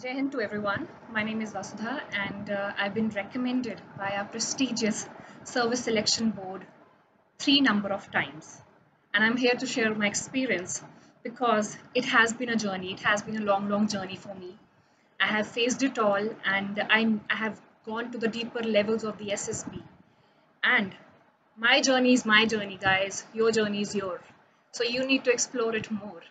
Jai Hind to everyone. My name is Vasudha, and I've been recommended by our prestigious service selection board three number of times. And I'm here to share my experience because it has been a journey. It has been a long, long journey for me. I have faced it all, and I have gone to the deeper levels of the SSB. And my journey is my journey, guys. Your journey is yours. So you need to explore it more.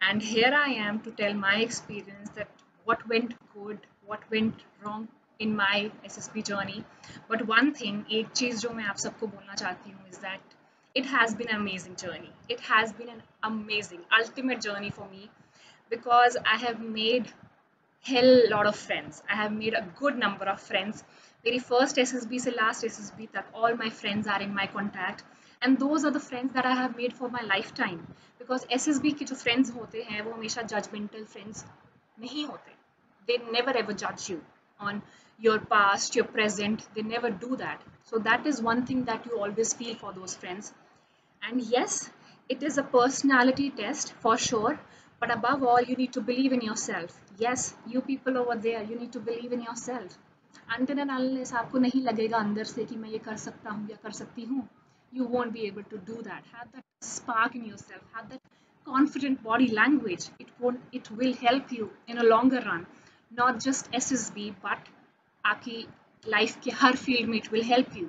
And here I am to tell my experience that what went good, what went wrong in my SSB journey. But one thing, एक चीज जो मैं आप सबको बोलना चाहती हूँ is that it has been an amazing journey. It has been an amazing, ultimate journey for me because I have made hell lot of friends. I have made a good number of friends. मेरी first SSB से last SSB तक all my friends are in my contact and those are the friends that I have made for my lifetime because SSB के जो friends होते हैं वो हमेशा judgmental friends नहीं होते. They never ever judge you on your past, your present. They never do that. So that is one thing that you always feel for those friends. And yes, it is a personality test for sure, but above all, you need to believe in yourself. Yes, you people over there, you need to believe in yourself. Until and unless आपको नहीं लगेगा अंदर से कि मैं ये कर सकता हूँ या कर सकती हूँ, you won't be able to do that. Have that spark in yourself. Have that confident body language. It will help you in a longer run. Not just SSB, but आपकी life के हर field में it will help you.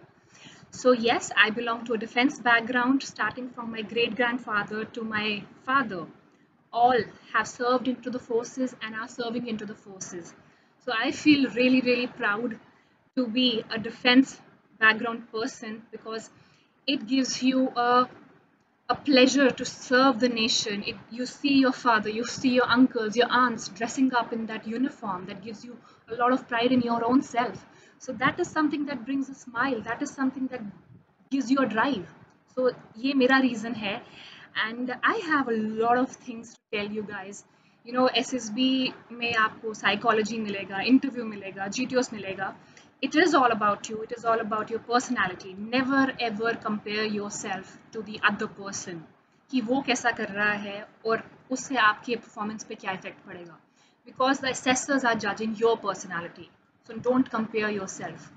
So, yes, I belong to a defense background, starting from my great grandfather to my father. All have served into the forces and are serving into the forces. So, I feel really, really proud to be a defense background person because it gives you a pleasure to serve the nation. You see your father, you see your uncles, your aunts dressing up in that uniform that gives you a lot of pride in your own self. So that is something that brings a smile. That is something that gives you a drive. So ये मेरा reason है, and I have a lot of things to tell you guys. You know, SSB में आपको psychology मिलेगा, interview मिलेगा, GTOs मिलेगा. It is all about you. It is all about your personality. Never ever compare yourself to the other person कि वो कैसा कर रहा है और उससे आपके performance पे क्या effect पड़ेगा. Because the assessors are judging your personality. So don't compare yourself.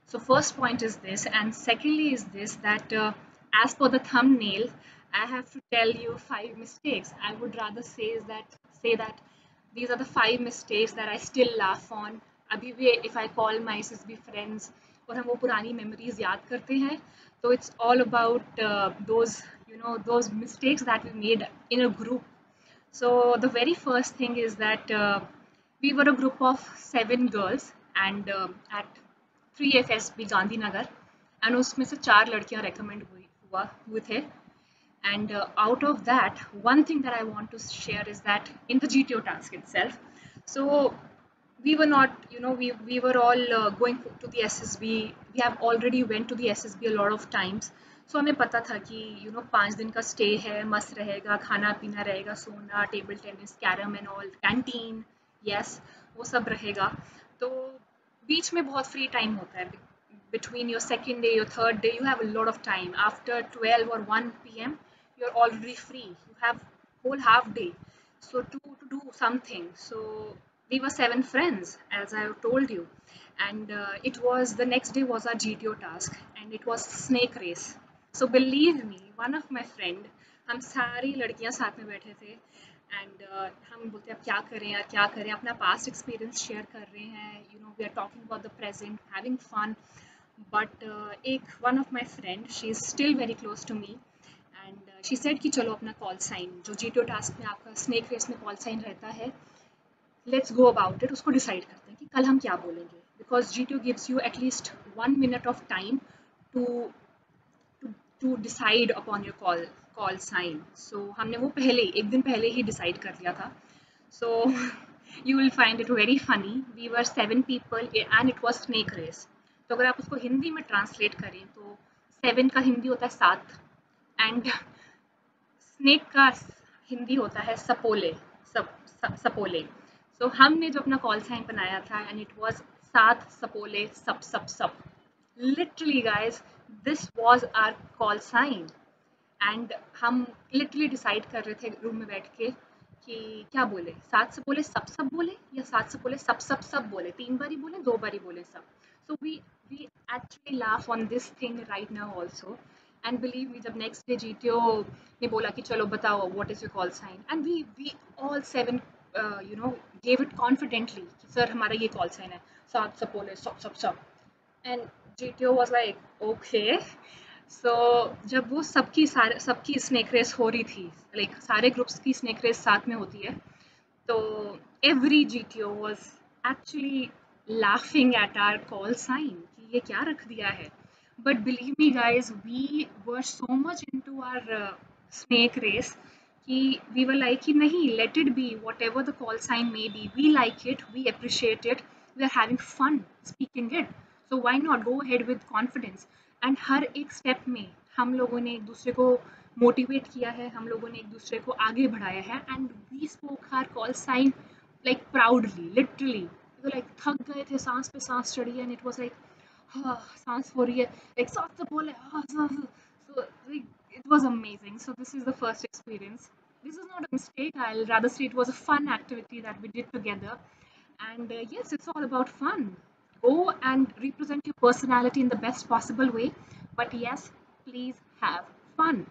So first point is this, and secondly is this that as per the thumbnail, I have to tell you 5 mistakes. I would rather say that these are the 5 mistakes that I still laugh on. अभी भी if I call my SSB friends और हम वो पुरानी memories याद करते हैं, so it's all about those mistakes that we made in a group. So the very first thing is that we were a group of 7 girls and at 3FSB Gandhinagar and उसमें से 4 लड़कियां recommend हुए थे. And out of that, one thing that I want to share is that in the GTO task itself, so we were not, we were all going to the SSB. We have already went to the SSB a lot of times. So हमें पता था कि 5 दिन का stay है, मस्त रहेगा, खाना पीना रहेगा, सोना, table tennis, carrom and all, canteen, yes, वो सब रहेगा. तो बीच में बहुत फ्री टाइम होता है. Between your second day, your third day, you have a lot of time. After 12 or 1 p.m., you're already free. You have whole half day. So to do something. So we were 7 friends, as I have told you, and it was the next day was our GTO task, and it was snake race. So believe me, one of my friend, हम सारी लड़कियां साथ में बैठे थे and हम बोलते अब क्या करें यार, क्या करें, अपना पास्ट एक्सपीरियंस शेयर कर रहे हैं, we are talking about the present, having fun. But एक one of my friend, she is still very close to me and she said कि चलो अपना कॉल साइन, जो जीटीओ टास्क में आपका स्नेक रेस में कॉल साइन रहता है, लेट्स गो अबाउट इट, उसको डिसाइड करते हैं कि कल हम क्या बोलेंगे. Because GTO gives you at least 1 minute of time to to decide upon your call sign. So हमने वो पहले एक दिन पहले ही डिसाइड कर लिया था. So you will find it very funny. We were 7 people and it was snake race. तो अगर आप उसको हिंदी में ट्रांसलेट करें तो 7 का हिंदी होता है 7 एंड स्नेक का हिंदी होता है सपोले, सपोले. सो हमने जो अपना कॉल साइन बनाया था एंड इट वाज 7 सपोले सब सब सब. Literally guys, this was our call sign and हम लिटरली डिसाइड कर रहे थे रूम में बैठ के कि क्या बोले, सात से बोले सब सब बोले या सात से बोले सब सब सब बोले, 3 बारी बोले, 2 बारी बोले सब. So we actually laugh on this thing right now also. And believe me, जब next day GTO ने बोला कि चलो बताओ what is your call sign, and we all seven you know gave it confidently कि सर हमारा ये call sign है, सात सब बोले सब सब सब. And GTO was like okay. So जब वो सबकी स्नेक रेस हो रही थी, लाइक सारे ग्रुप्स की स्नेक रेस साथ में होती है, तो every GTO was actually laughing at our call sign कि ये क्या रख दिया है. But believe me guys, we were so much into our snake race कि we were like कि नहीं, let it be whatever the call sign may be, we like it, we appreciate it, we are having fun speaking it, so why not go ahead with confidence. And हर एक step में हम लोगों ने एक दूसरे को मोटिवेट किया है, हम लोगों ने एक दूसरे को आगे बढ़ाया है, and we spoke our call sign like proudly, literally. तो लाइक थक गए थे, सांस पे सांस चढ़ी, एंड इट वाज लाइक हाँ सांस हो रही है, लाइक सांस से बोले हाँ सांस. So like it was amazing. So this is the first experience. This is not a mistake, I'll rather say it was a fun activity that we did together. And yes, it's all about fun. Go and represent your personality in the best possible way. But yes, please have fun.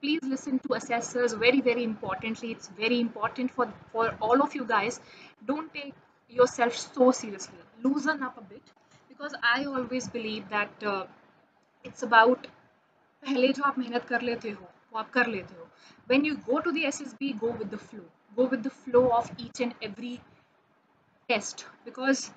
Please listen to assessors. Very, very importantly, it's very important for all of you guys. Don't take yourself so seriously. Loosen up a bit, because I always believe that it's about पहले जो आप मेहनत कर लेते हो वो आप कर लेते हो. When you go to the SSB, go with the flow. Go with the flow of each and every test. Because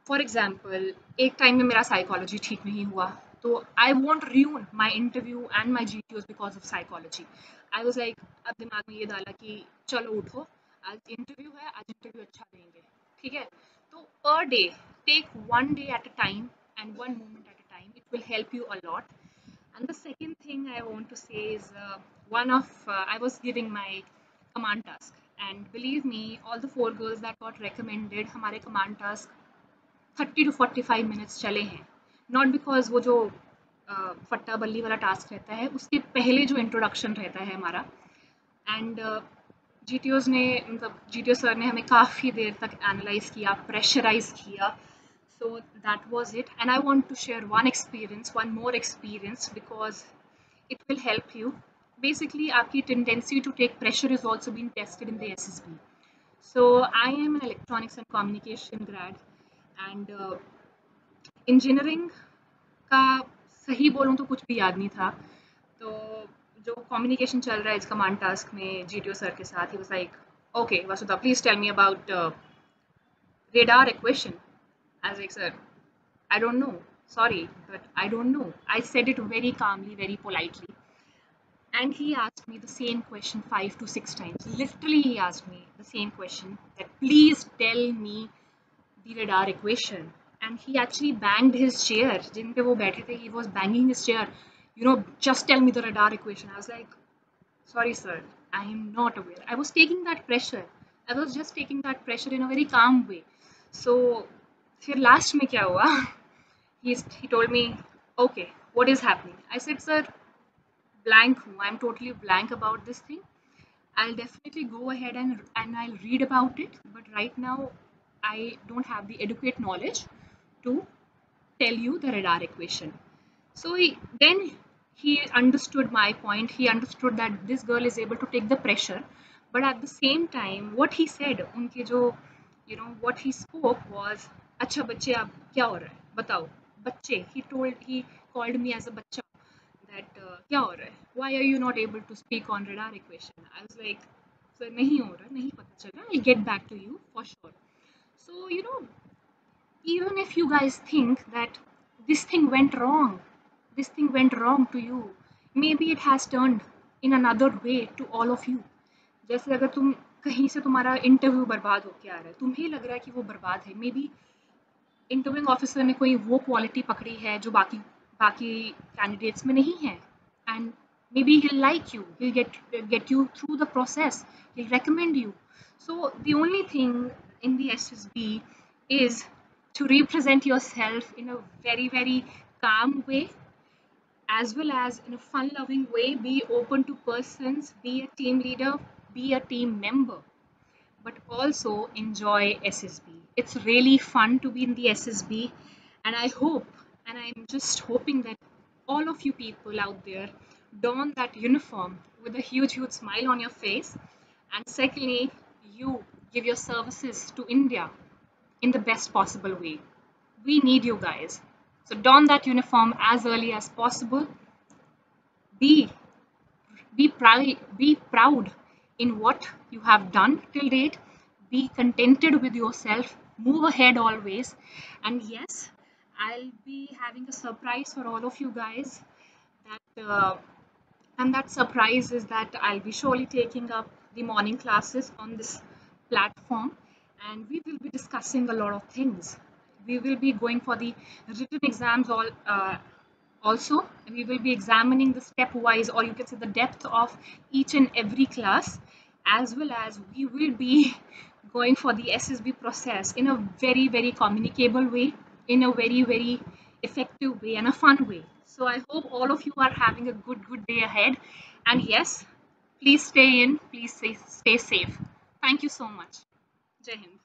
for example एक टाइम में मेरा साइकोलॉजी ठीक नहीं हुआ, तो I want ruin my interview and my GTOs because of psychology. I was like, अब दिमाग में ये डाला कि चलो उठो, आज इंटरव्यू है, आज इंटरव्यू अच्छा देंगे, ठीक है. तो per day, take one day at a time and one moment at a time, it will help you a lot. And the second thing I want to say is I was giving my command task, and believe me, all the 4 girls that got recommended, हमारे command task 30 to 45 minutes चले हैं. Not because वो जो फट्टा बल्ली वाला task रहता है उसके पहले जो इंट्रोडक्शन रहता है हमारा, एंड GTO सर ने हमें काफ़ी देर तक एनालाइज किया, प्रेशराइज किया. So that was it. And I want to share one more experience, because it will help you. Basically, आपकी tendency to take pressure is also being tested in the SSB. So I am an electronics and communication grad, and engineering का सही बोलूँ तो कुछ भी याद नहीं था. तो जो कम्युनिकेशन चल रहा है इस कमांड टास्क में GTO सर के साथ, he was like okay Vasudha please tell me about radar equation. I was like, sir, I don't know, sorry, but I don't know. I said it very calmly, very politely. And he asked me the same question 5 to 6 times. Literally, he asked me the same question, that please tell me the radar equation. And he actually banged his chair. जिन पे वो बैठे थे, he was banging his chair. Just tell me the radar equation. I was like, sorry sir, I am not aware. I was taking that pressure. I was just taking that pressure in a very calm way. So फिर last में क्या हुआ? He told me, okay, what is happening? I said, sir, blank हूँ. I'm totally blank about this thing. I'll definitely go ahead and I'll read about it, but right now I don't have the adequate knowledge to tell you the radar equation. So then he understood my point. He understood that this girl is able to take the pressure, but at the same time, what he said, उनके जो what he spoke was, अच्छा बच्चे आप क्या हो रहा है बताओ. बच्चे, he called me as a बच्चा, that क्या हो रहा है, why are you not able to speak on radar equation. I was like, sir नहीं हो रहा, नहीं पता चला, I'll get back to you for sure. So even if you guys think that this thing went wrong, to you, maybe it has turned in another way to all of you. जैसे अगर तुम कहीं से तुम्हारा interview बर्बाद होके आ रहा है, तुम्हें लग रहा है कि वो बर्बाद है, मे बी इंटरव्यूइंग ऑफिसर ने कोई वो क्वालिटी पकड़ी है जो बाकी बाकी कैंडिडेट्स में नहीं है, and maybe he'll like you, he'll get you through the process, he'll recommend you. So the only thing in the SSB is to represent yourself in a very, very calm way, as well as in a fun loving way. Be open to persons, be a team leader, be a team member, but also enjoy SSB. It's really fun to be in the SSB, and I hope, and I'm just hoping that all of you people out there don that uniform with a huge, huge smile on your face, and secondly, you give your services to India in the best possible way. We need you guys. So don that uniform as early as possible. Be be proud in what you have done till date. Be contented with yourself. Move ahead always. And yes, I'll be having a surprise for all of you guys. That uh, and that surprise is that I'll be surely taking up the morning classes on this platform, and we will be discussing a lot of things. We will be going for the written exams also. We will be examining the stepwise, or you can say the depth of each and every class, as well as we will be going for the SSB process in a very, very communicable way, in a very, very effective way, and a fun way. So I hope all of you are having a good day ahead. And yes, please stay in, please stay safe. Thank you so much. Jai Hind.